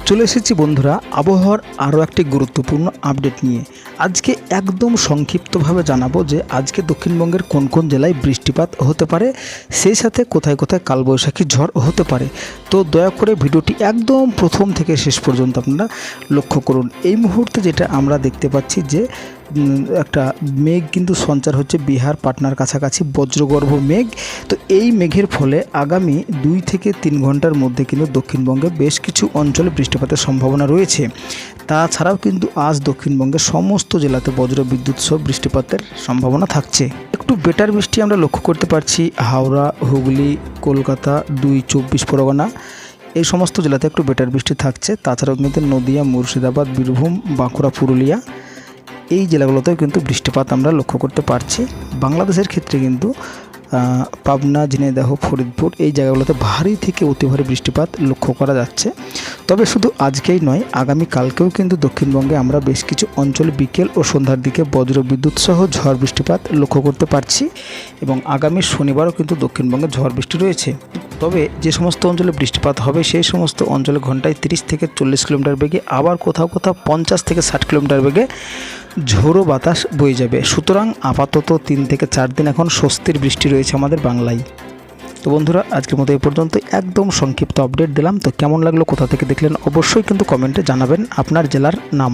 চলে এসেছি বন্ধুরা আবহাওয়ার আরও একটি গুরুত্বপূর্ণ আপডেট নিয়ে। আজকে একদম সংক্ষিপ্তভাবে জানাবো যে আজকে দক্ষিণবঙ্গের কোন কোন জেলায় বৃষ্টিপাত হতে পারে, সেই সাথে কোথায় কোথায় কালবৈশাখী ঝড় হতে পারে। তো দয়া করে ভিডিওটি একদম প্রথম থেকে শেষ পর্যন্ত আপনারা লক্ষ্য করুন। এই মুহূর্তে যেটা আমরা দেখতে পাচ্ছি যে একটা মেঘ কিন্তু সঞ্চার হচ্ছে বিহার পাটনার কাছাকাছি, বজ্রগর্ভ মেঘ। তো এই মেঘের ফলে আগামী 2 থেকে 3 ঘন্টার মধ্যে কিন্তু দক্ষিণবঙ্গে বেশ কিছু অঞ্চলে বৃষ্টিপাতের সম্ভাবনা রয়েছে। তাছাড়াও কিন্তু আজ দক্ষিণবঙ্গের সমস্ত জেলাতে বজ্রবিদ্যুৎ সহ বৃষ্টিপাতের সম্ভাবনা থাকছে। একটু বেটার বৃষ্টি আমরা লক্ষ্য করতে পারছি হাওড়া, হুগলি, কলকাতা, 24 পরগনা, এই সমস্ত জেলাতে একটু বেটার বৃষ্টি থাকছে। তাছাড়াও কিন্তু নদিয়া, মুর্শিদাবাদ, বীরভূম, বাঁকুড়া, পুরুলিয়া, এই জেলাগুলোতেও কিন্তু বৃষ্টিপাত আমরা লক্ষ্য করতে পারছি। বাংলাদেশের ক্ষেত্রে কিন্তু পাবনা, ঝিনাইদহ, ফরিদপুর, এই জায়গাগুলোতে ভারী থেকে অতি ভারী বৃষ্টিপাত লক্ষ্য করা যাচ্ছে। তবে শুধু আজকেই নয়, আগামীকালকেও কিন্তু দক্ষিণবঙ্গে আমরা বেশ কিছু অঞ্চলে বিকেল ও সন্ধ্যার দিকে বজ্রবিদ্যুৎ সহ ঝড় বৃষ্টিপাত লক্ষ্য করতে পারছি এবং আগামী শনিবারও কিন্তু দক্ষিণবঙ্গে ঝড় বৃষ্টি রয়েছে। তবে যে সমস্ত অঞ্চলে বৃষ্টিপাত হবে সেই সমস্ত অঞ্চলে ঘন্টায় 30 থেকে 40 কিলোমিটার বেগে, আবার কোথাও কোথাও 50 থেকে 60 কিলোমিটার বেগে ঝোড়ো বাতাস বয়ে যাবে। সুতরাং আপাতত 3 থেকে 4 দিন এখন স্বস্তির বৃষ্টি রয়েছে আমাদের বাংলায়। তো বন্ধুরা, আজকের মতো এই পর্যন্ত একদম সংক্ষিপ্ত আপডেট দিলাম। তো কেমন লাগলো, কোথা থেকে দেখলেন, অবশ্যই কিন্তু কমেন্টে জানাবেন আপনার জেলার নাম।